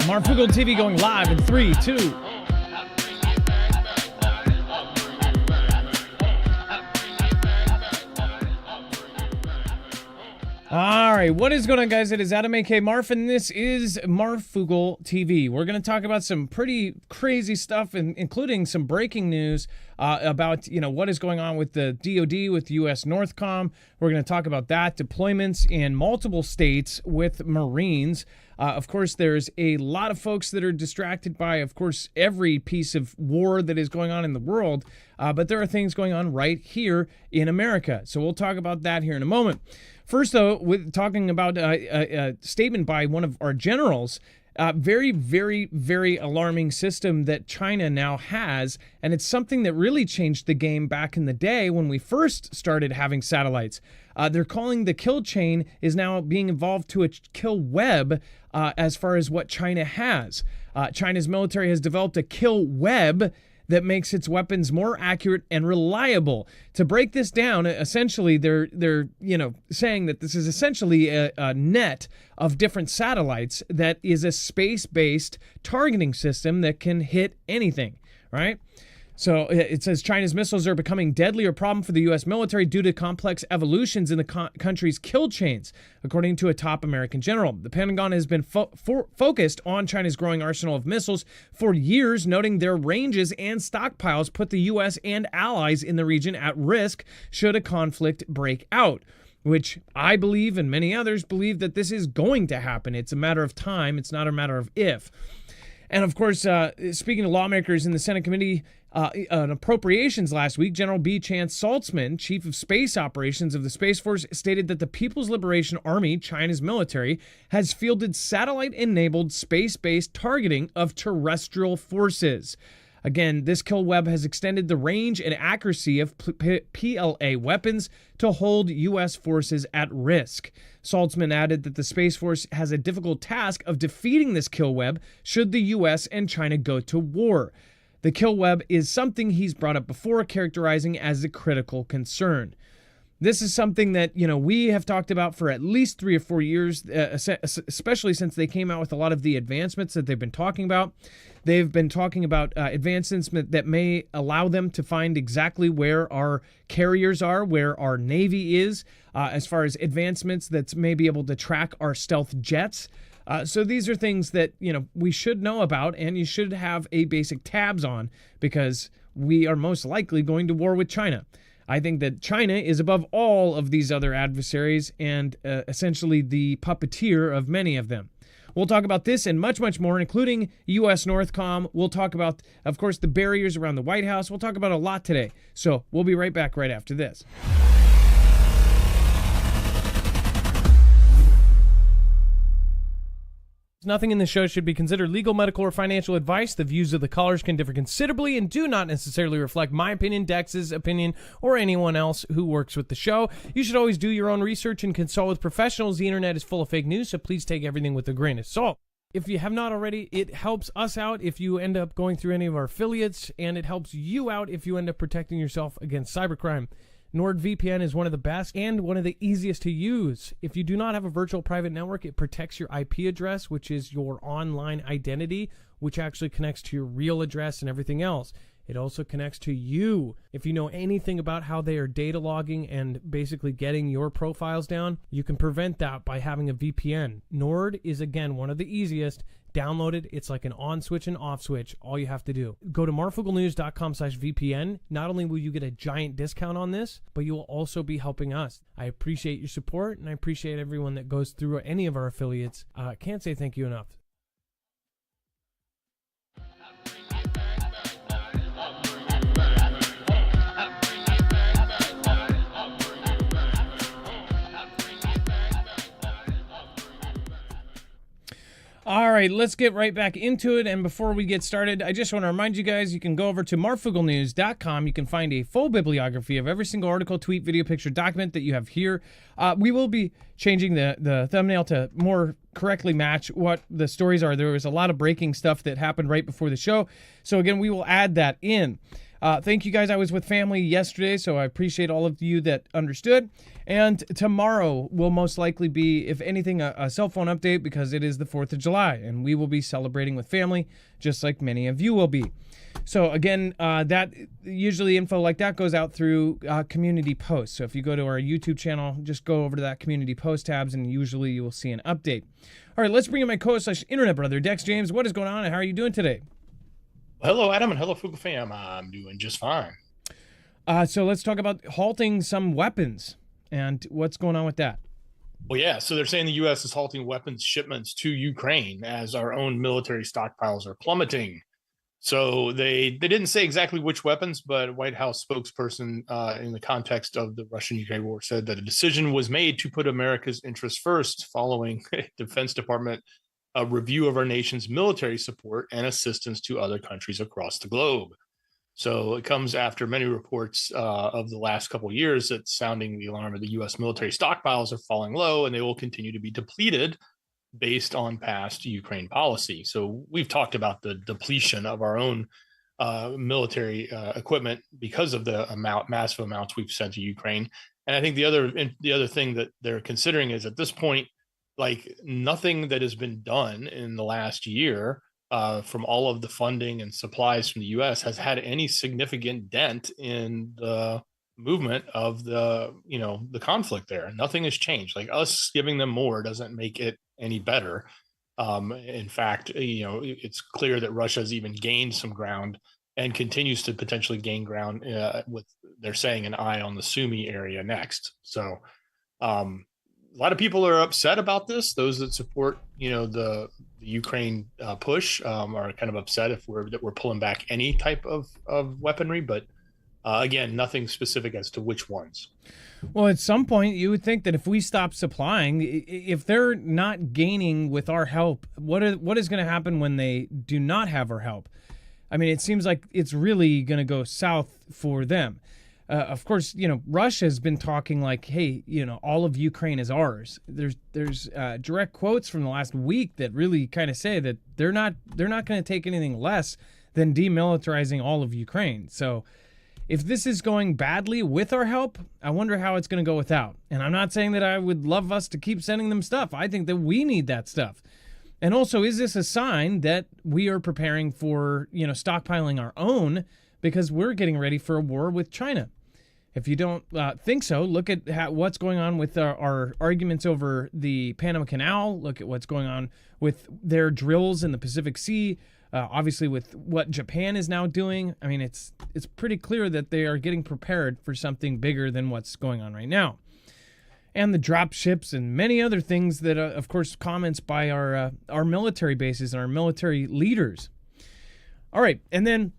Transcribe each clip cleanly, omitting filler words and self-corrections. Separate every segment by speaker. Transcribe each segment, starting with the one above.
Speaker 1: Marfoogle TV going live in 3, 2. All right, what is going on, guys? It is Adam A.K. Marf, and this is Marfoogle TV. We're going to talk about some pretty crazy stuff, including some breaking news about, what is going on with the DoD, with Usnorthcom. We're going to talk about that, deployments in multiple states with Marines. Of course, there's a lot of folks that are distracted by, of course, every piece of war that is going on in the world, but there are things going on right here in America. So we'll talk about that here in a moment. First, though, with talking about a statement by one of our generals, very, very, very alarming system that China now has, and it's something that really changed the game back in the day when we first started having satellites. They're calling the kill chain is now being evolved to a kill web as far as what China has. China's military has developed a kill web that makes its weapons more accurate and reliable. To break this down, essentially, they're saying that this is essentially a net of different satellites that is a space-based targeting system that can hit anything, right? So it says China's missiles are becoming a deadlier problem for the U.S. military due to complex evolutions in the country's kill chains, according to a top American general. The Pentagon has been focused on China's growing arsenal of missiles for years, noting their ranges and stockpiles put the U.S. and allies in the region at risk should a conflict break out, which I believe and many others believe that this is going to happen. It's a matter of time. It's not a matter of if. And of course, speaking to lawmakers in the Senate Committee on Appropriations last week, General B. Chance Saltzman, Chief of Space Operations of the Space Force, stated that the People's Liberation Army, China's military, has fielded satellite-enabled space-based targeting of terrestrial forces. Again, this kill web has extended the range and accuracy of PLA weapons to hold U.S. forces at risk. Saltzman added that the Space Force has a difficult task of defeating this kill web should the U.S. and China go to war. The kill web is something he's brought up before, characterizing as a critical concern. This is something that, we have talked about for at least 3 or 4 years, especially since they came out with a lot of the advancements that they've been talking about. They've been talking about advancements that may allow them to find exactly where our carriers are, where our Navy is, as far as advancements that may be able to track our stealth jets. So these are things that, we should know about, and you should have a basic tabs on, because we are most likely going to war with China. I think that China is above all of these other adversaries and essentially the puppeteer of many of them. We'll talk about this and much, much more, including Usnorthcom. We'll talk about, of course, the barriers around the White House. We'll talk about a lot today. So we'll be right back right after this. Nothing in this show should be considered legal, medical, or financial advice. The views of the callers can differ considerably and do not necessarily reflect my opinion, Dex's opinion, or anyone else who works with the show. You should always do your own research and consult with professionals. The internet is full of fake news, so please take everything with a grain of salt. If you have not already, it helps us out if you end up going through any of our affiliates, and it helps you out if you end up protecting yourself against cybercrime. NordVPN is one of the best and one of the easiest to use. If you do not have a virtual private network, it protects your IP address, which is your online identity, which actually connects to your real address and everything else. It also connects to you. If you know anything about how they are data logging and basically getting your profiles down, you can prevent that by having a VPN. Nord is, again, one of the easiest. Download it. It's like an on switch and off switch. All you have to do. Go to marfooglenews.com/VPN. Not only will you get a giant discount on this, but you will also be helping us. I appreciate your support, and I appreciate everyone that goes through any of our affiliates. Can't say thank you enough. All right, let's get right back into it. And before we get started, I just want to remind you guys, you can go over to marfooglenews.com. You can find a full bibliography of every single article, tweet, video, picture, document that you have here. We will be changing the thumbnail to more correctly match what the stories are. There was a lot of breaking stuff that happened right before the show. So again, we will add that in. Thank you guys. I was with family yesterday, so I appreciate all of you that understood. And tomorrow will most likely be, if anything, a cell phone update because it is the 4th of July, and we will be celebrating with family, just like many of you will be. So again, that usually info like that goes out through community posts. So if you go to our YouTube channel, just go over to that community post tabs, and usually you will see an update. All right, let's bring in my co-host/internet brother, Dex James. What is going on, and how are you doing today?
Speaker 2: Hello, Adam, and hello, Foogle fam. I'm doing just fine.
Speaker 1: So let's talk about halting some weapons and what's going on with that.
Speaker 2: Well, yeah, so they're saying the U.S. is halting weapons shipments to Ukraine as our own military stockpiles are plummeting. So they didn't say exactly which weapons, but a White House spokesperson in the context of the Russian-Ukraine war said that a decision was made to put America's interests first following Defense Department a review of our nation's military support and assistance to other countries across the globe. So it comes after many reports of the last couple of years that's sounding the alarm of the U.S. military stockpiles are falling low, and they will continue to be depleted based on past Ukraine policy. So we've talked about the depletion of our own military equipment because of the massive amounts we've sent to Ukraine. And I think the other thing that they're considering is at this point, like nothing that has been done in the last year from all of the funding and supplies from the U.S. has had any significant dent in the movement of the conflict there. Nothing has changed. Like us giving them more doesn't make it any better. In fact, it's clear that Russia has even gained some ground and continues to potentially gain ground with, they're saying, an eye on the Sumy area next. So a lot of people are upset about this. Those that support, the Ukraine push are kind of upset that we're pulling back any type of weaponry. But again, nothing specific as to which ones.
Speaker 1: Well, at some point, you would think that if we stop supplying, if they're not gaining with our help, what is going to happen when they do not have our help? I mean, it seems like it's really going to go south for them. Of course, Russia has been talking like, hey, all of Ukraine is ours. There's direct quotes from the last week that really kind of say that they're not going to take anything less than demilitarizing all of Ukraine. So if this is going badly with our help, I wonder how it's going to go without. And I'm not saying that I would love us to keep sending them stuff. I think that we need that stuff. And also, is this a sign that we are preparing for, stockpiling our own because we're getting ready for a war with China? If you don't think so, look at what's going on with our arguments over the Panama Canal. Look at what's going on with their drills in the Pacific Sea. Obviously, with what Japan is now doing, I mean, it's pretty clear that they are getting prepared for something bigger than what's going on right now. And the drop ships and many other things that, of course, comments by our military bases and our military leaders. All right, and then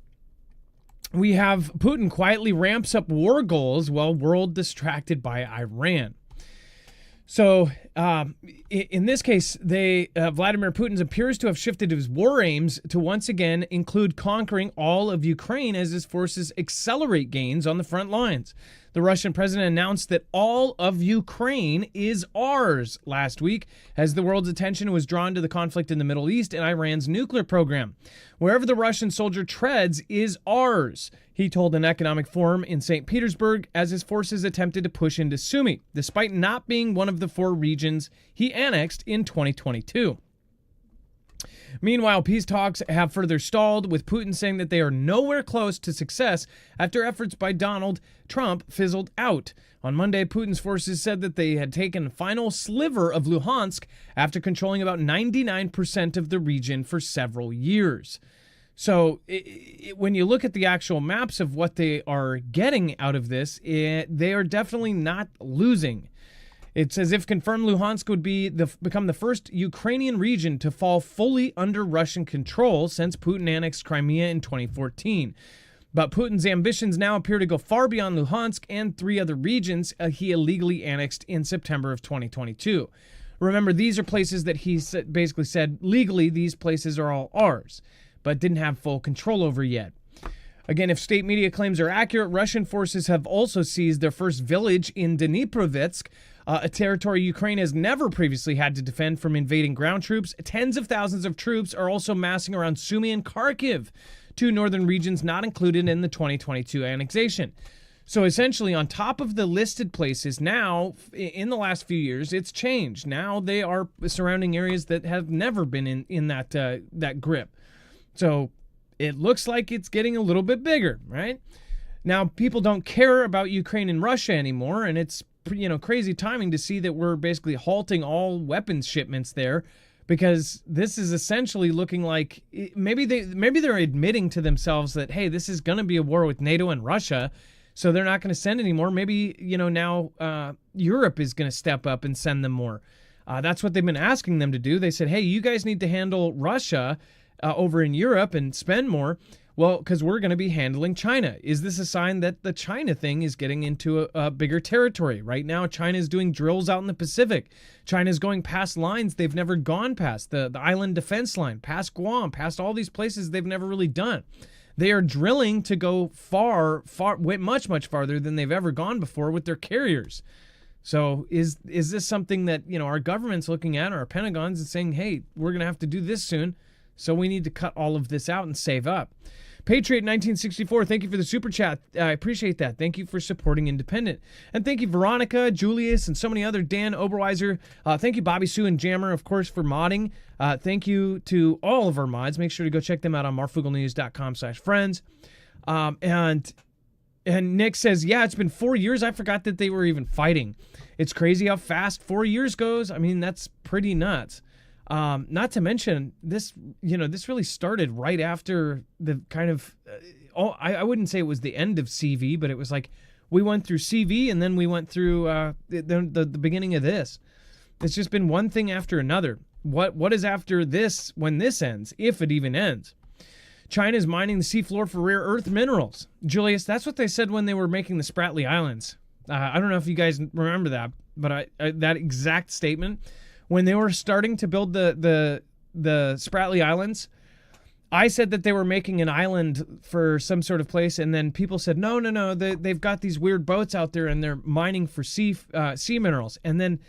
Speaker 1: we have Putin quietly ramps up war goals while world distracted by Iran. So in this case, Vladimir Putin appears to have shifted his war aims to once again include conquering all of Ukraine as his forces accelerate gains on the front lines. The Russian president announced that all of Ukraine is ours last week as the world's attention was drawn to the conflict in the Middle East and Iran's nuclear program. Wherever the Russian soldier treads is ours, he told an economic forum in St. Petersburg as his forces attempted to push into Sumy, despite not being one of the 4 regions he annexed in 2022. Meanwhile, peace talks have further stalled, with Putin saying that they are nowhere close to success after efforts by Donald Trump fizzled out. On Monday, Putin's forces said that they had taken a final sliver of Luhansk after controlling about 99% of the region for several years. So when you look at the actual maps of what they are getting out of this, they are definitely not losing. It's as if confirmed Luhansk would become the first Ukrainian region to fall fully under Russian control since Putin annexed Crimea in 2014. But Putin's ambitions now appear to go far beyond Luhansk and 3 other regions he illegally annexed in September of 2022. Remember, these are places that he basically said legally these places are all ours, but didn't have full control over yet. Again, if state media claims are accurate, Russian forces have also seized their first village in Dniprovetsk, a territory Ukraine has never previously had to defend from invading ground troops. Tens of thousands of troops are also massing around Sumy and Kharkiv. two northern regions not included in the 2022 annexation. So essentially, on top of the listed places, now, in the last few years, it's changed. Now they are surrounding areas that have never been in that grip. So it looks like it's getting a little bit bigger, right? Now, people don't care about Ukraine and Russia anymore, and it's crazy timing to see that we're basically halting all weapons shipments there, because this is essentially looking like maybe they're admitting to themselves that, hey, this is going to be a war with NATO and Russia, so they're not going to send anymore. Maybe now Europe is going to step up and send them more. That's what they've been asking them to do. They said, hey, you guys need to handle Russia over in Europe and spend more. Well, because we're going to be handling China. Is this a sign that the China thing is getting into a bigger territory? Right now, China is doing drills out in the Pacific. China is going past lines they've never gone past, the island defense line, past Guam, past all these places they've never really done. They are drilling to go much farther than they've ever gone before with their carriers. So is this something that our government's looking at, or our Pentagon's, and saying, hey, we're going to have to do this soon, so we need to cut all of this out and save up? Patriot 1964, thank you for the super chat. I appreciate that. Thank you for supporting independent. And thank you, Veronica, Julius, and so many other, Dan Oberweiser. Thank you, Bobby Sue and Jammer, of course, for modding. Thank you to all of our mods. Make sure to go check them out on marfooglenews.com/friends. And Nick says, yeah, it's been 4 years. I forgot that they were even fighting. It's crazy how fast 4 years goes. I mean, that's pretty nuts. Not to mention this really started right after the kind of, I wouldn't say it was the end of CV, but it was like we went through CV and then we went through the beginning of this. It's just been one thing after another. What is after this when this ends, if it even ends? China's mining the seafloor for rare earth minerals. Julius, that's what they said when they were making the Spratly Islands. I don't know if you guys remember that, but that exact statement. When they were starting to build the Spratly Islands, I said that they were making an island for some sort of place, and then people said, no, they've got these weird boats out there, and they're mining for sea minerals. And then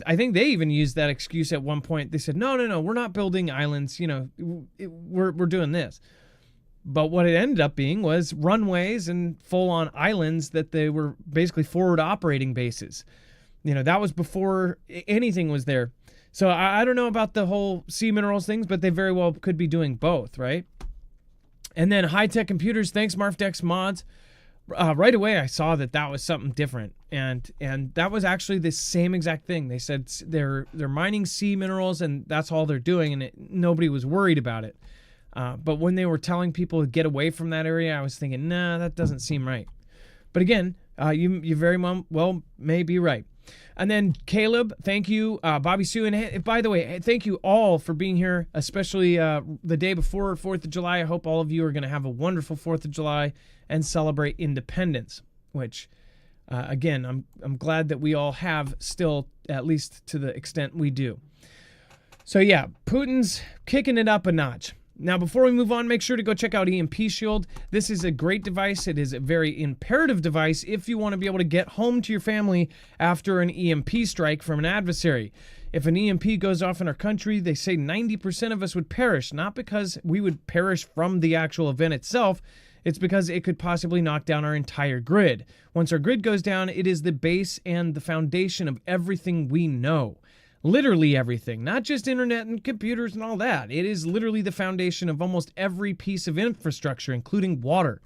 Speaker 1: I think they even used that excuse at one point. They said, no, we're not building islands. We're doing this. But what it ended up being was runways and full-on islands that they were basically forward operating bases. That was before anything was there. So I don't know about the whole sea minerals things, but they very well could be doing both, right? And then high-tech computers, thanks Marfdex mods. Right away I saw that was something different. And that was actually the same exact thing. They said they're mining sea minerals and that's all they're doing, and nobody was worried about it. But when they were telling people to get away from that area, I was thinking, nah, that doesn't seem right. But again, you very well may be right. And then Caleb, thank you, Bobby Sue, and by the way, thank you all for being here, especially the day before 4th of July. I hope all of you are going to have a wonderful 4th of July and celebrate independence, which, again, I'm glad that we all have still, at least to the extent we do. So yeah, Putin's kicking it up a notch. Now, before we move on, make sure to go check out EMP Shield. This is a great device. It is a very imperative device if you want to be able to get home to your family after an EMP strike from an adversary. If an EMP goes off in our country, they say 90% of us would perish, not because we would perish from the actual event itself. It's because it could possibly knock down our entire grid. Once our grid goes down, it is the base and the foundation of everything we know. Literally everything, not just internet and computers and all that. It is literally the foundation of almost every piece of infrastructure, including water.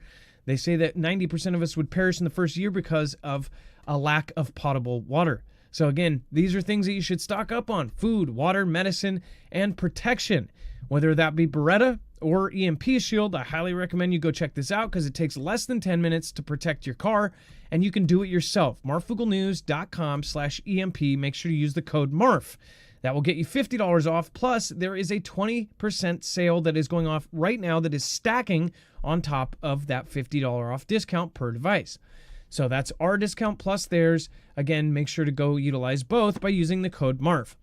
Speaker 1: They say that 90% of us would perish in the first year because of a lack of potable water. So again, these are things that you should stock up on: food, water, medicine, and protection. Whether that be Beretta or EMP Shield, I highly recommend you go check this out because it takes less than 10 minutes to protect your car, and you can do it yourself. marfooglenews.com/EMP. Make sure to use the code MARF. That will get you $50 off. Plus, there is a 20% sale that is going off right now that is stacking on top of that $50 off discount per device. So that's our discount plus theirs. Again, make sure to go utilize both by using the code MARF.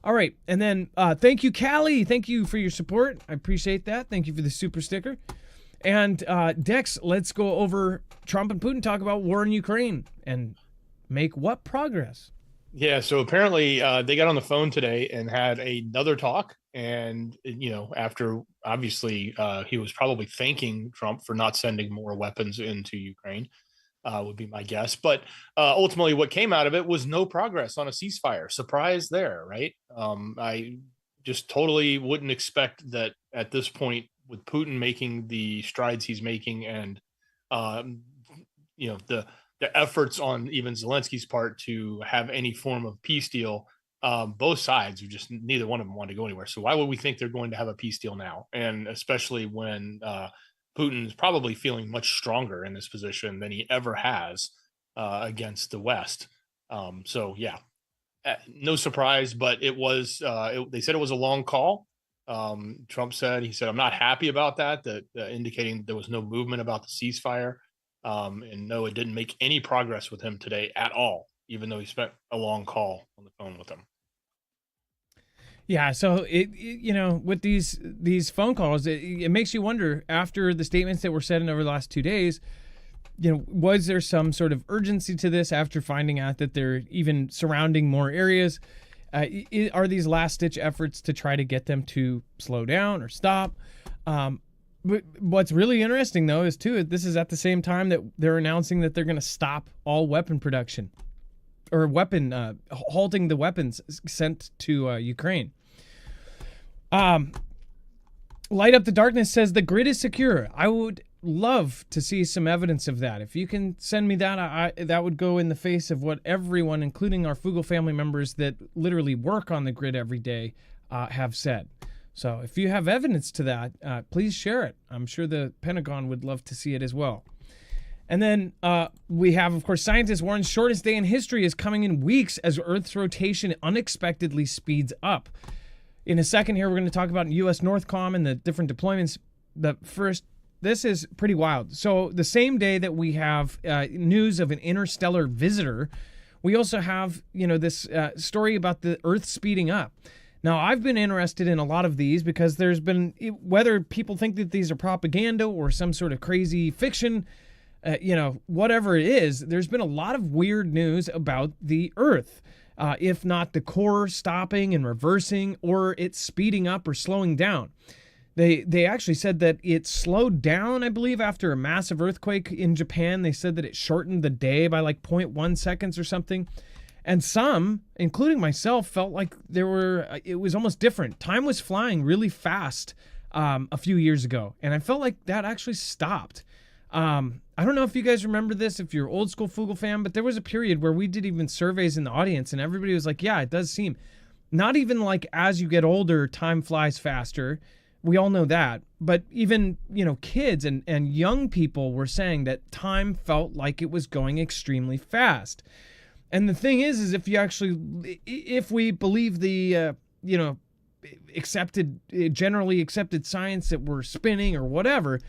Speaker 1: All right, and then thank you, Callie. Thank you for your support. I appreciate that. Thank you for the super sticker. And Dex, let's go over Trump and Putin talk about war in Ukraine and make what progress?
Speaker 2: Yeah, so apparently they got on the phone today and had another talk And after obviously he was probably thanking Trump for not sending more weapons into Ukraine, would be my guess. But ultimately, what came out of it was no progress on a ceasefire. Surprise there, right? I just totally wouldn't expect that at this point, with Putin making the strides he's making, and um, the efforts on even Zelensky's part to have any form of peace deal. Both sides are just, neither one of them want to go anywhere. So why would we think they're going to have a peace deal now? And especially when Putin's probably feeling much stronger in this position than he ever has against the West. So yeah, no surprise, but it was. They said it was a long call. Trump said, I'm not happy about that. Indicating there was no movement about the ceasefire, and no, it didn't make any progress with him today at all, even though he spent a long call on the phone with him.
Speaker 1: Yeah, so with these phone calls, it makes you wonder, after the statements that were said in over the last 2 days, was there some sort of urgency to this after finding out that they're even surrounding more areas? Are these last-ditch efforts to try to get them to slow down or stop? What's really interesting, though, is this is at the same time that they're announcing that they're going to stop all weapon production, or halting the weapons sent to Ukraine. Light Up the Darkness says the grid is secure. I would love to see some evidence of that. If you can send me that, that would go in the face of what everyone, including our Fugel family members that literally work on the grid every day, have said. So if you have evidence to that, please share it. I'm sure the Pentagon would love to see it as well. And then we have, of course, scientists warn shortest day in history is coming in weeks as Earth's rotation unexpectedly speeds up. In a second here, we're going to talk about Usnorthcom and the different deployments. But first, this is pretty wild. So the same day that we have news of an interstellar visitor, we also have, this story about the Earth speeding up. Now, I've been interested in a lot of these because there's been, whether people think that these are propaganda or some sort of crazy fiction, whatever it is, there's been a lot of weird news about the Earth. If not the core stopping and reversing, or it's speeding up or slowing down. They actually said that it slowed down, I believe, after a massive earthquake in Japan. They said that it shortened the day by like 0.1 seconds or something. And some, including myself, felt like it was almost different. Time was flying really fast a few years ago, and I felt like that actually stopped. I don't know if you guys remember this, if you're old school Fugel fan, but there was a period where we did even surveys in the audience, and everybody was like, yeah, it does seem. Not even like as you get older, time flies faster. We all know that. But even, kids and young people were saying that time felt like it was going extremely fast. And the thing is if we believe the, generally accepted science that we're spinning or whatever,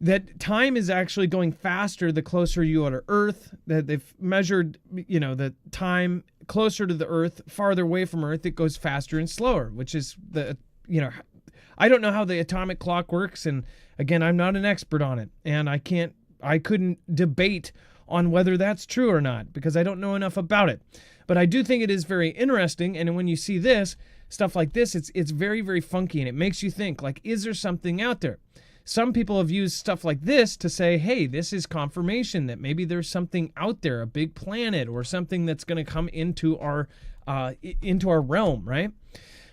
Speaker 1: that time is actually going faster the closer you are to Earth, that they've measured, the time closer to the Earth, farther away from Earth, it goes faster and slower, which is I don't know how the atomic clock works. And again, I'm not an expert on it, and I couldn't debate on whether that's true or not because I don't know enough about it. But I do think it is very interesting. And when you see stuff like this, it's very, very funky, and it makes you think, like, is there something out there? Some people have used stuff like this to say, hey, this is confirmation that maybe there's something out there, a big planet or something that's going to come into our realm, right?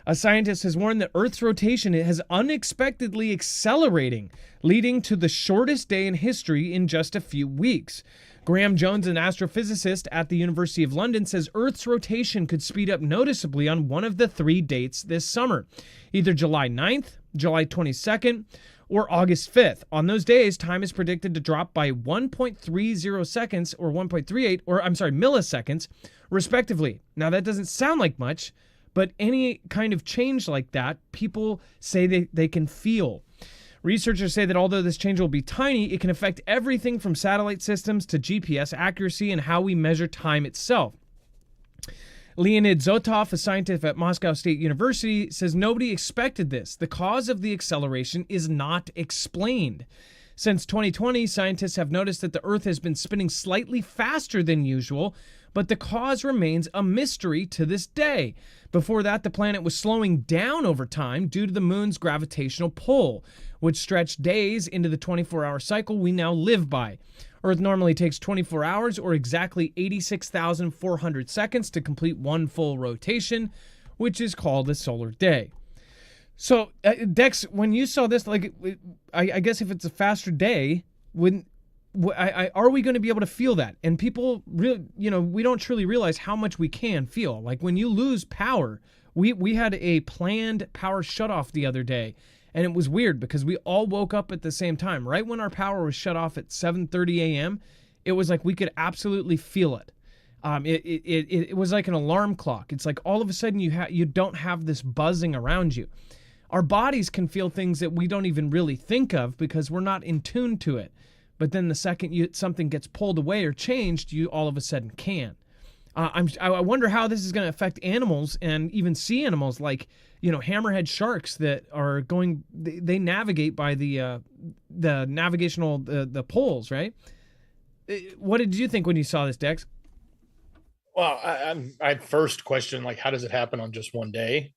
Speaker 1: A scientist has warned that Earth's rotation has unexpectedly accelerating, leading to the shortest day in history in just a few weeks. Graham Jones, an astrophysicist at the University of London, says Earth's rotation could speed up noticeably on one of the 3 dates this summer, either July 9th, July 22nd, or August 5th. On those days, time is predicted to drop by 1.30 seconds or 1.38, or milliseconds, respectively. Now, that doesn't sound like much, but any kind of change like that, people say they can feel. Researchers say that although this change will be tiny, it can affect everything from satellite systems to GPS accuracy and how we measure time itself. Leonid Zotov, a scientist at Moscow State University, says nobody expected this. The cause of the acceleration is not explained. Since 2020, scientists have noticed that the Earth has been spinning slightly faster than usual, but the cause remains a mystery to this day. Before that, the planet was slowing down over time due to the moon's gravitational pull, which stretched days into the 24-hour cycle we now live by. Earth normally takes 24 hours or exactly 86,400 seconds to complete one full rotation, which is called a solar day. So, Dex, when you saw this, like, I guess if it's a faster day, are we going to be able to feel that? And people, we don't truly realize how much we can feel. Like when you lose power, we had a planned power shutoff the other day, and it was weird because we all woke up at the same time. Right when our power was shut off at 7:30 a.m., it was like we could absolutely feel it. It was like an alarm clock. It's like all of a sudden you don't have this buzzing around you. Our bodies can feel things that we don't even really think of because we're not in tune to it. But then the second something gets pulled away or changed, you all of a sudden can. I wonder how this is going to affect animals and even sea animals like, hammerhead sharks that are going. They navigate by the navigational the poles, right? What did you think when you saw this, Dex?
Speaker 2: Well, I first question, like, how does it happen on just one day?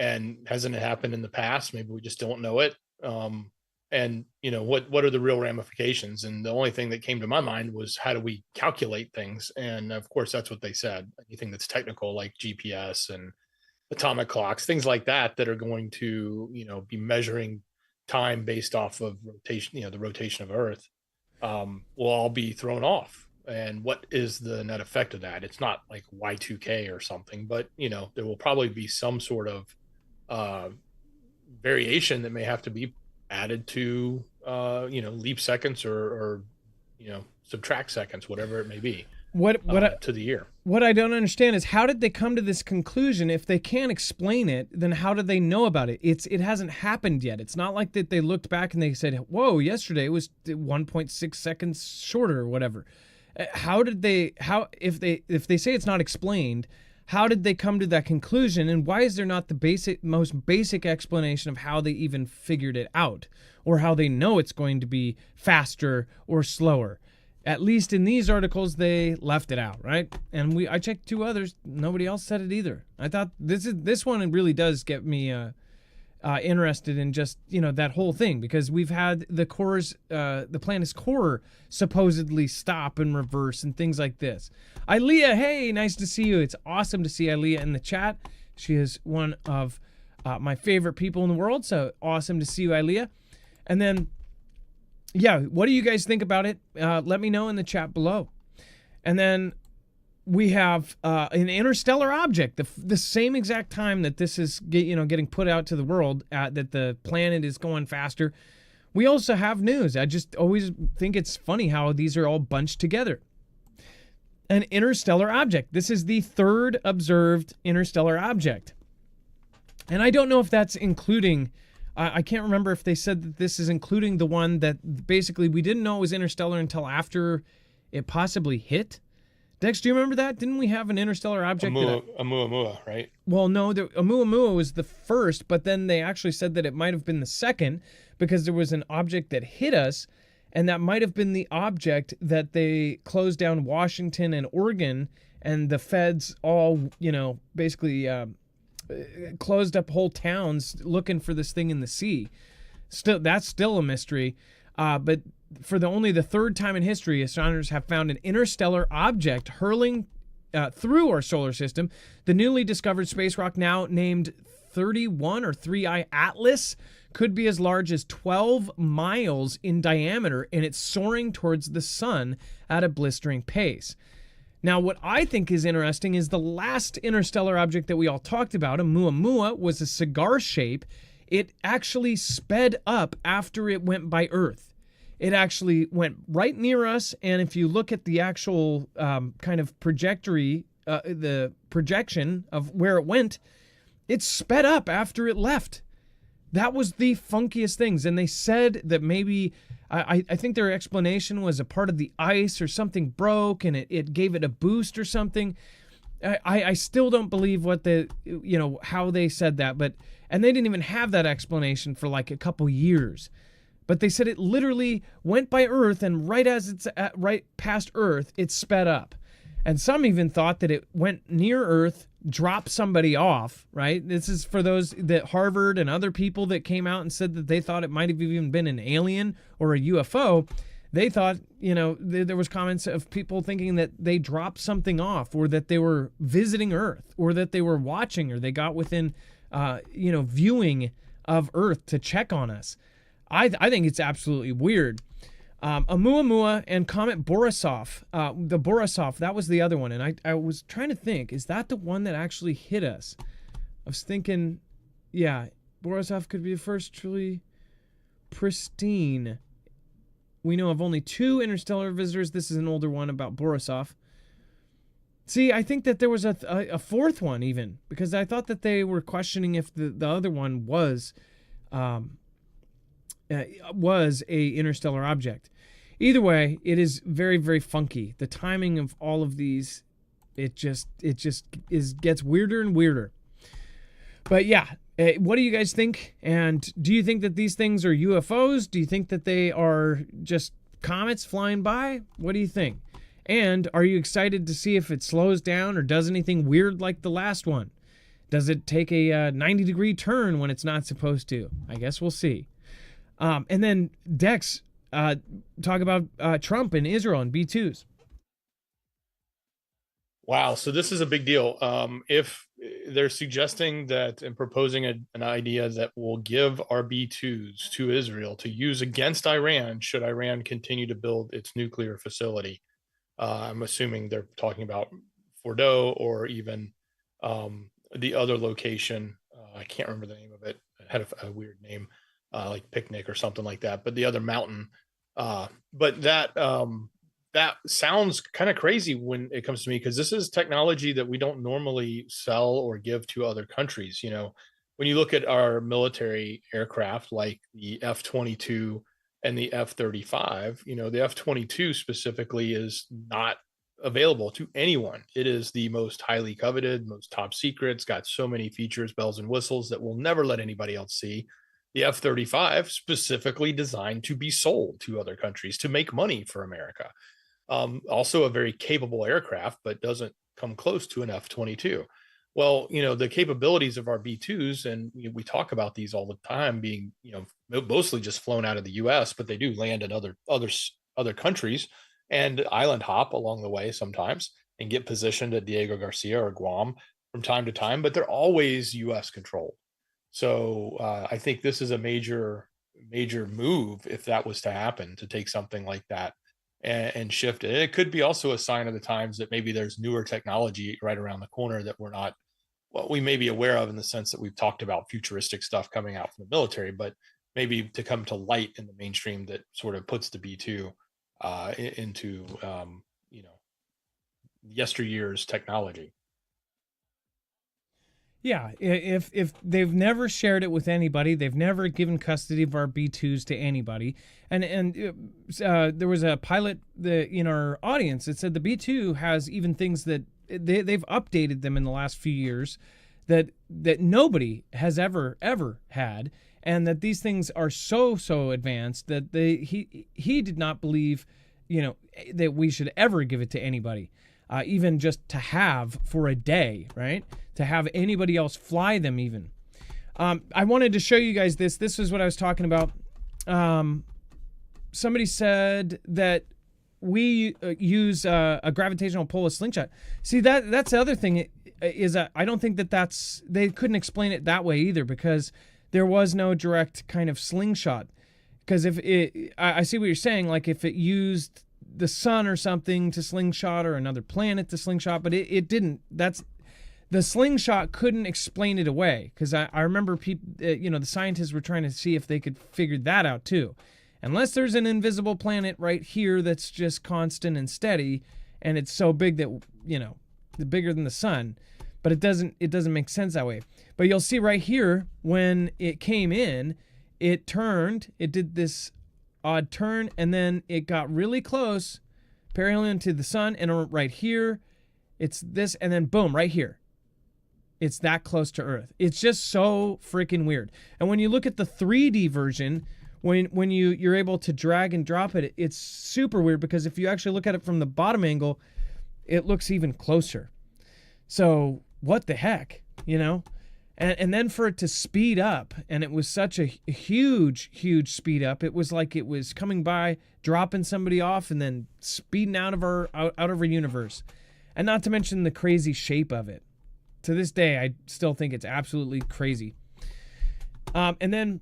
Speaker 2: And hasn't it happened in the past? Maybe we just don't know it. And what are the real ramifications? And the only thing that came to my mind was, how do we calculate things? And of course, that's what they said. Anything that's technical, like GPS and atomic clocks, things like that are going to, be measuring time based off of rotation, the rotation of Earth, will all be thrown off. And what is the net effect of that? It's not like Y2K or something, but there will probably be some sort of variation that may have to be added to leap seconds or subtract seconds, whatever it may be, to the year.
Speaker 1: What I don't understand is, how did they come to this conclusion? If they can't explain it, then how did they know about it? It hasn't happened yet. It's not like that they looked back and they said, whoa, yesterday was 1.6 seconds shorter or whatever. If they say it's not explained, how did they come to that conclusion? And why is there not the most basic explanation of how they even figured it out, or how they know it's going to be faster or slower? At least in these articles, they left it out, right? And I checked 2 others. Nobody else said it either. I thought this one, it really does get me interested in just, that whole thing, because we've had the planet's core supposedly stop and reverse and things like this. Ilea, hey, nice to see you. It's awesome to see Ilea in the chat. She is one of my favorite people in the world, so awesome to see you, Ilea. And then, what do you guys think about it? Let me know in the chat below. And then we have an interstellar object, the same exact time that this is getting put out to the world, that the planet is going faster. We also have news. I just always think it's funny how these are all bunched together. An interstellar object. This is the 3rd observed interstellar object. And I don't know if that's including, I can't remember if they said that this is including the one that basically we didn't know it was interstellar until after it possibly hit. Dex, do you remember that? Didn't we have an interstellar object?
Speaker 2: Oumuamua, right?
Speaker 1: Well, no, Oumuamua was the first, but then they actually said that it might have been the second, because there was an object that hit us, and that might have been the object that they closed down Washington and Oregon, and the feds all, basically closed up whole towns looking for this thing in the sea. That's still a mystery, but for only the 3rd time in history, astronomers have found an interstellar object hurling through our solar system. The newly discovered space rock, now named 31 or 3I Atlas, could be as large as 12 miles in diameter, and it's soaring towards the sun at a blistering pace. Now, what I think is interesting is the last interstellar object that we all talked about, Oumuamua, was a cigar shape. It actually sped up after it went by Earth. It actually went right near us, and if you look at the actual kind of trajectory, the projection of where it went, it sped up after it left. That was the funkiest things, and they said that maybe, I think their explanation was a part of the ice or something broke, and it gave it a boost or something. I still don't believe how they said that, and they didn't even have that explanation for like a couple years. But they said it literally went by Earth, and right as it's right past Earth, it sped up. And some even thought that it went near Earth, dropped somebody off, right? This is for those that Harvard and other people that came out and said that they thought it might have even been an alien or a UFO. They thought, there was comments of people thinking that they dropped something off, or that they were visiting Earth, or that they were watching, or they got within, viewing of Earth to check on us. I think it's absolutely weird. Oumuamua and Comet Borisov. The Borisov, that was the other one. And I was trying to think, is that the one that actually hit us? I was thinking, yeah, Borisov could be the first truly pristine. We know of only 2 interstellar visitors. This is an older one about Borisov. See, I think that there was a fourth one even, because I thought that they were questioning if the other one was a interstellar object. Either way, it is very, very funky. The timing of all of these, it just gets weirder and weirder. But yeah, what do you guys think? And do you think that these things are UFOs? Do you think that they are just comets flying by? What do you think? And are you excited to see if it slows down or does anything weird like the last one? Does it take a 90-degree turn when it's not supposed to? I guess we'll see. And then Dex, talk about Trump and Israel and B-2s.
Speaker 2: Wow. So this is a big deal. If they're suggesting that and proposing an idea that will give our B-2s to Israel to use against Iran, should Iran continue to build its nuclear facility. I'm assuming they're talking about Fordo or even the other location. I can't remember the name of it. It had a weird name, like Picnic or something like that, but the other mountain. But that sounds kind of crazy when it comes to me, because this is technology that we don't normally sell or give to other countries. When you look at our military aircraft like the F-22 and the F-35, the F-22 specifically is not available to anyone. It is the most highly coveted, most top secret. It's got so many features, bells and whistles that we'll never let anybody else see. The F-35 specifically designed to be sold to other countries to make money for America. Also a very capable aircraft, but doesn't come close to an F-22. Well, the capabilities of our B-2s, and we talk about these all the time being, mostly just flown out of the U.S., but they do land in other countries and island hop along the way sometimes and get positioned at Diego Garcia or Guam from time to time, but they're always U.S. controlled. So I think this is a major move if that was to happen, to take something like that and shift it. It could be also a sign of the times that maybe there's newer technology right around the corner that we may be aware of, in the sense that we've talked about futuristic stuff coming out from the military, but maybe to come to light in the mainstream that sort of puts the B-2 into yesteryear's technology.
Speaker 1: Yeah, if they've never shared it with anybody, they've never given custody of our B-2s to anybody, and there was a pilot in our audience that said the B-2 has even things that they've updated them in the last few years that nobody has ever had, and that these things are so advanced that he did not believe that we should ever give it to anybody. Even just to have for a day, right? To have anybody else fly them even. I wanted to show you guys this. This is what I was talking about. Somebody said that we use a gravitational pull, a slingshot. See, that's the other thing is I don't think they couldn't explain it that way either, because there was no direct kind of slingshot. Because I see what you're saying, like if it used the sun or something to slingshot, or another planet to slingshot, but it didn't. The slingshot couldn't explain it away, because I remember people, the scientists were trying to see if they could figure that out too. Unless there's an invisible planet right here that's just constant and steady, and it's so big that bigger than the sun, but it doesn't make sense that way. But you'll see right here, when it came in, it turned, it did this odd turn, and then it got really close, parallel to the sun, and right here, it's this, and then boom, right here. It's that close to Earth. It's just so freaking weird. And when you look at the 3D version, when you're able to drag and drop it, it's super weird because if you actually look at it from the bottom angle, it looks even closer. So what the heck, you know? And then for it to speed up, and it was such a huge speed up. It was like it was coming by, dropping somebody off, and then speeding out of our universe. And not to mention the crazy shape of it. To this day, I still think it's absolutely crazy. And then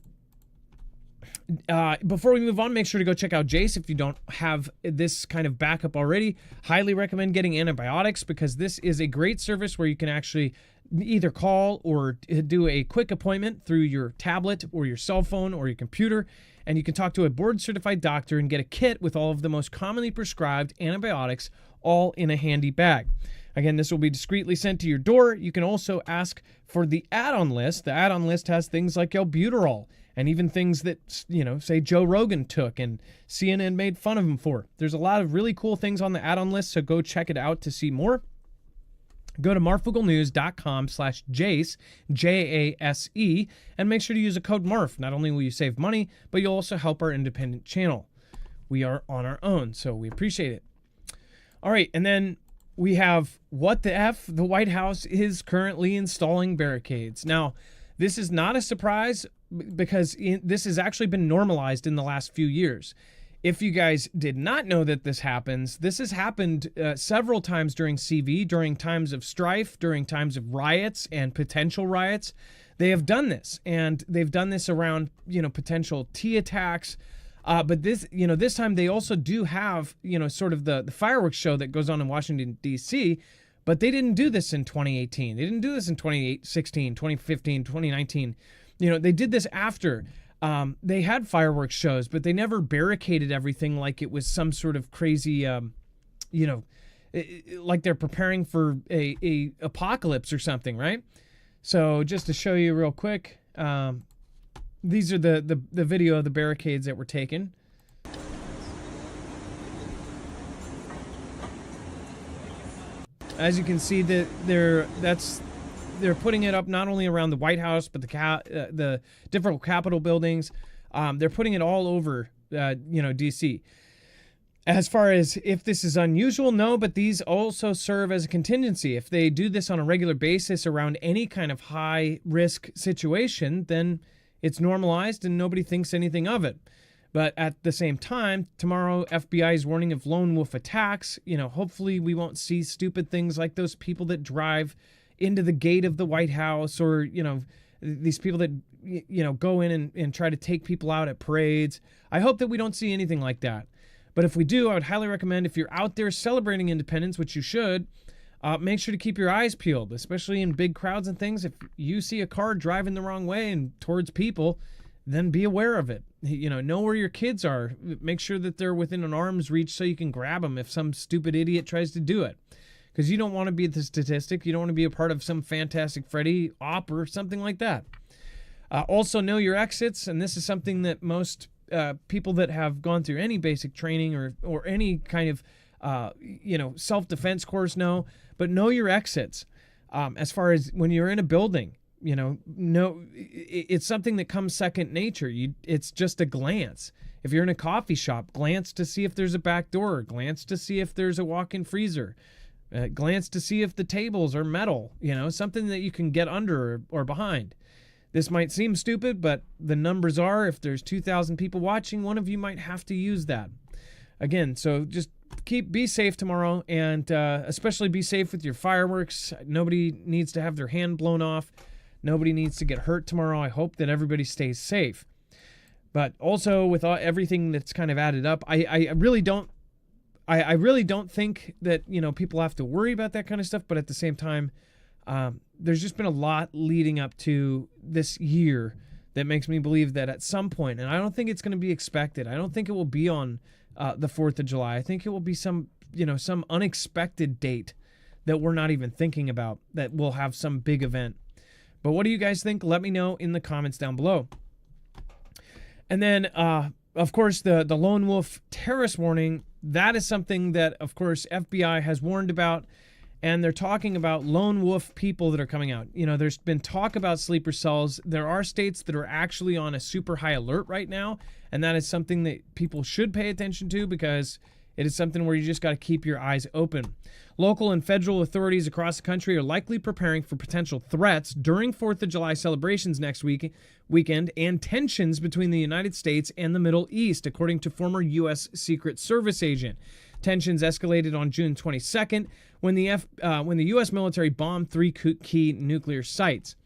Speaker 1: before we move on, make sure to go check out Jace if you don't have this kind of backup already. Highly recommend getting antibiotics because this is a great service where you can actually either call or do a quick appointment through your tablet or your cell phone or your computer, and you can talk to a board-certified doctor and get a kit with all of the most commonly prescribed antibiotics all in a handy bag. Again, this will be discreetly sent to your door. You can also ask for the add-on list. The add-on list has things like albuterol and even things that, you know, say Joe Rogan took and CNN made fun of him for. There's a lot of really cool things on the add-on list, so go check it out to see more. Go to marfooglenews.com/Jace, Jase, and make sure to use a code MARF. Not only will you save money, but you'll also help our independent channel. We are on our own, so we appreciate it. All right, and then we have what the F? The White House is currently installing barricades. Now, this is not a surprise because this has actually been normalized in the last few years. If you guys did not know that this happens, this has happened several times during CV, during times of strife, during times of riots and potential riots. They have done this, and they've done this around, you know, potential T attacks. But this, you know, this time they also do have, you know, sort of the fireworks show that goes on in Washington, D.C., but they didn't do this in 2018. They didn't do this in 2016, 2015, 2019. You know, they did this after. They had fireworks shows, but they never barricaded everything like it was some sort of crazy, you know, like they're preparing for a apocalypse or something, right? So just to show you real quick, these are the video of the barricades that were taken. As you can see, that they're putting it up not only around the White House, but the different Capitol buildings. They're putting it all over, you know, D.C. As far as if this is unusual, no, but these also serve as a contingency. If they do this on a regular basis around any kind of high-risk situation, then it's normalized and nobody thinks anything of it. But at the same time, tomorrow, FBI is warning of lone wolf attacks. You know, hopefully we won't see stupid things like those people that drive into the gate of the White House, or, you know, these people that, you know, go in and try to take people out at parades. I hope that we don't see anything like that. But if we do, I would highly recommend, if you're out there celebrating independence, which you should, make sure to keep your eyes peeled, especially in big crowds and things. If you see a car driving the wrong way and towards people, then be aware of it. You know where your kids are. Make sure that they're within an arm's reach so you can grab them if some stupid idiot tries to do it. Because you don't want to be the statistic. You don't want to be a part of some Fantastic Freddy op or something like that. Also, know your exits, and this is something that most people that have gone through any basic training or any kind of you know, self-defense course know. But know your exits. As far as when you're in a building, you know, it's something that comes second nature. It's just a glance. If you're in a coffee shop, glance to see if there's a back door. Glance to see if there's a walk-in freezer. Glance to see if the tables are metal, you know, something that you can get under or behind. This might seem stupid, but the numbers are, if there's 2,000 people watching, one of you might have to use that. Again, so just be safe tomorrow, and especially be safe with your fireworks. Nobody needs to have their hand blown off. Nobody needs to get hurt tomorrow. I hope that everybody stays safe. But also, with everything that's kind of added up, I really don't think that, you know, people have to worry about that kind of stuff. But at the same time, there's just been a lot leading up to this year that makes me believe that at some point, and I don't think it's going to be expected. I don't think it will be on the 4th of July. I think it will be some unexpected date that we're not even thinking about, that will have some big event. But what do you guys think? Let me know in the comments down below. And then, of course, the lone wolf terrorist warning, that is something that, of course, FBI has warned about. and they're talking about lone wolf people that are coming out. You know, there's been talk about sleeper cells. There are states that are actually on a super high alert right now, and that is something that people should pay attention to because it is something where you just got to keep your eyes open. Local and federal authorities across the country are likely preparing for potential threats during 4th of July celebrations next weekend and tensions between the United States and the Middle East, according to former U.S. Secret Service agent. Tensions escalated on June 22nd when the U.S. military bombed 3 key nuclear sites.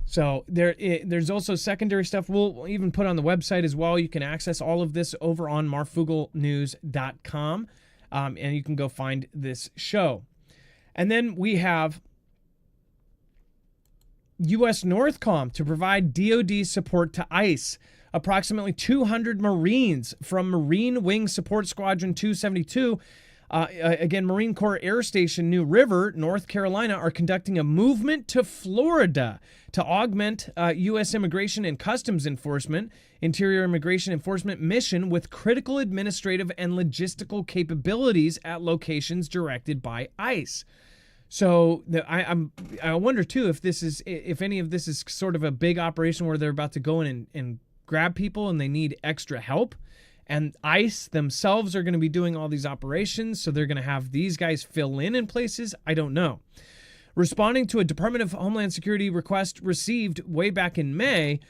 Speaker 1: So there's also secondary stuff we'll even put on the website as well. You can access all of this over on marfooglenews.com, and you can go find this show. And then we have Usnorthcom to provide DoD support to ICE. Approximately 200 Marines from Marine Wing Support Squadron 272, again, Marine Corps Air Station New River, North Carolina, are conducting a movement to Florida to augment U.S. Immigration and Customs Enforcement, Interior Immigration Enforcement mission with critical administrative and logistical capabilities at locations directed by ICE. So I wonder too if any of this is sort of a big operation where they're about to go in and grab people and they need extra help, and ICE themselves are going to be doing all these operations, so they're going to have these guys fill in places. I don't know. Responding to a Department of Homeland Security request received way back in May,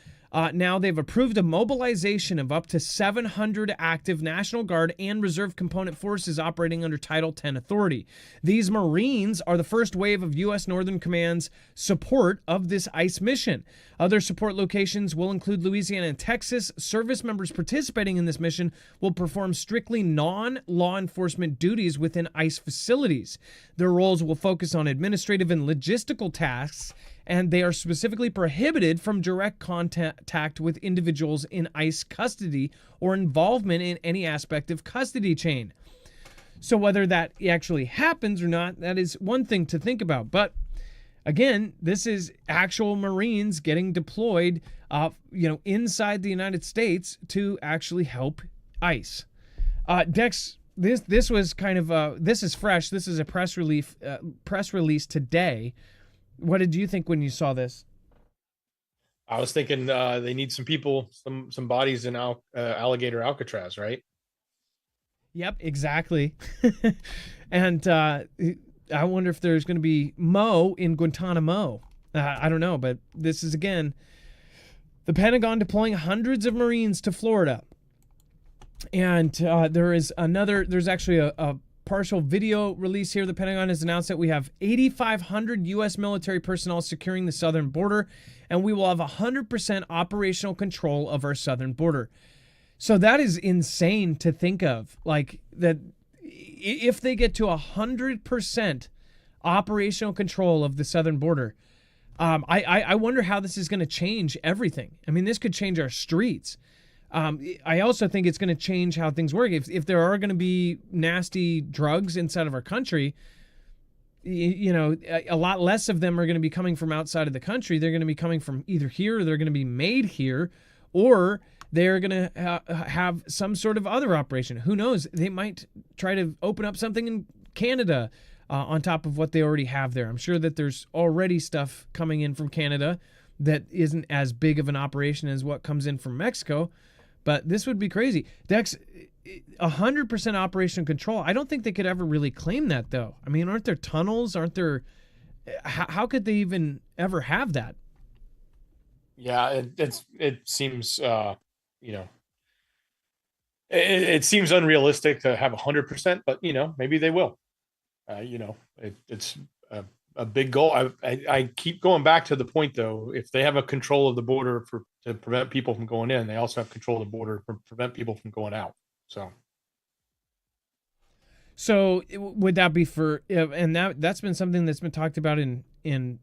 Speaker 1: now they've approved a mobilization of up to 700 active National Guard and Reserve Component forces operating under Title 10 authority. These Marines are the first wave of U.S. Northern Command's support of this ICE mission. Other support locations will include Louisiana and Texas. Service members participating in this mission will perform strictly non-law enforcement duties within ICE facilities. Their roles will focus on administrative and logistical tasks, and they are specifically prohibited from direct contact with individuals in ICE custody or involvement in any aspect of custody chain. So whether that actually happens or not, that is one thing to think about. But again, this is actual Marines getting deployed, inside the United States to actually help ICE. Dex, this was kind of this is fresh. This is a press release today. What did you think when you saw this?
Speaker 2: I was thinking they need some people, some bodies in Alligator Alcatraz, right?
Speaker 1: Yep, exactly. And I wonder if there's going to be Mo in Guantanamo. I don't know, but this is, again, the Pentagon deploying hundreds of Marines to Florida. And there's actually a partial video release here. The Pentagon has announced that we have 8,500 U.S. military personnel securing the southern border, and we will have 100% operational control of our southern border. So that is insane to think of. Like, that if they get to 100% operational control of the southern border, I wonder how this is going to change everything. I mean, this could change our streets. I also think it's going to change how things work. If there are going to be nasty drugs inside of our country, a lot less of them are going to be coming from outside of the country. They're going to be coming from either here, or they're going to be made here, or they're going to have some sort of other operation. Who knows? They might try to open up something in Canada on top of what they already have there. I'm sure that there's already stuff coming in from Canada that isn't as big of an operation as what comes in from Mexico. But this would be crazy. Dex, 100% operational control. I don't think they could ever really claim that, though. I mean, aren't there tunnels? Aren't there? How could they even ever have that?
Speaker 2: Yeah, it seems it seems unrealistic to have 100%, but maybe they will. It's a big goal. I keep going back to the point, though. If they have a control of the border to prevent people from going in, they also have control of the border to prevent people from going out.
Speaker 1: So would that be and that's been something that's been talked about in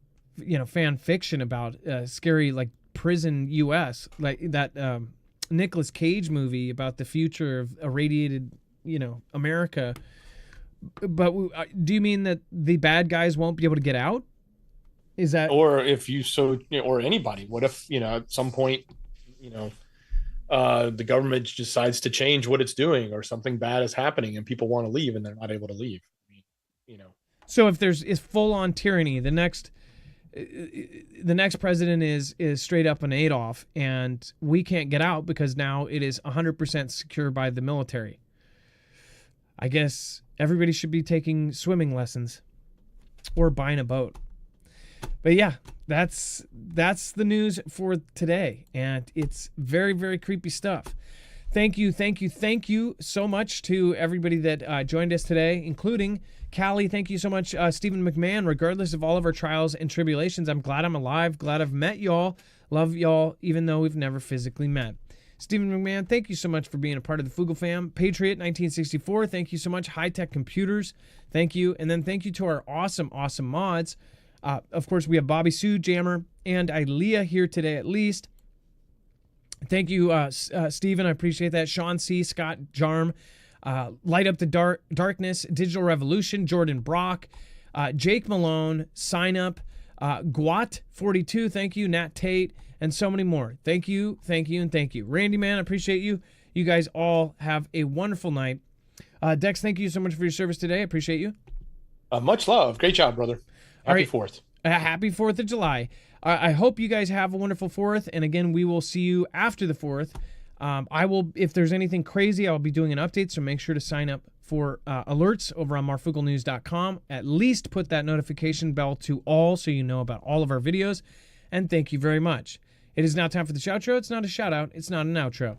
Speaker 1: fan fiction about scary, like, prison US, like that Nicolas Cage movie about the future of irradiated America. But do you mean that the bad guys won't be able to get out? Is that,
Speaker 2: or if or anybody? What if at some point the government decides to change what it's doing, or something bad is happening and people want to leave and they're not able to leave?
Speaker 1: So if there's full on tyranny, the next president is straight up an Adolf, and we can't get out because now it is 100% secure by the military. I guess everybody should be taking swimming lessons or buying a boat. But yeah, that's the news for today, and it's very, very creepy stuff. Thank you so much to everybody that joined us today, including Callie. Thank you so much, Stephen McMahon. Regardless of all of our trials and tribulations, I'm glad I'm alive, glad I've met y'all, love y'all, even though we've never physically met. Stephen McMahon, thank you so much for being a part of the Foogle fam. Patriot 1964, thank you so much. High Tech Computers, thank you. And then thank you to our awesome mods. Of course, we have Bobby Sue, Jammer, and Ilea here today at least. Thank you, Steven. I appreciate that. Sean C., Scott Jarm, Light Up the Darkness, Digital Revolution, Jordan Brock, Jake Malone, Sign Up, Guat42, thank you, Nat Tate, and so many more. Thank you, and thank you. Randy, man, I appreciate you. You guys all have a wonderful night. Dex, thank you so much for your service today. I appreciate you.
Speaker 2: Much love. Great job, brother. Happy 4th.
Speaker 1: Happy 4th of July. I hope you guys have a wonderful 4th, and again, we will see you after the 4th. I will, if there's anything crazy, I'll be doing an update, so make sure to sign up for alerts over on marfooglenews.com. At least put that notification bell to all so you know about all of our videos, and thank you very much. It is now time for the shoutro. It's not a shout-out. It's not an outro.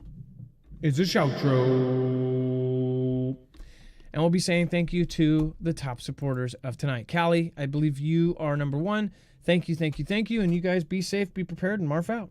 Speaker 1: It's a shoutro. And we'll be saying thank you to the top supporters of tonight. Callie, I believe you are number 1. Thank you, and you guys be safe, be prepared, and Marf out.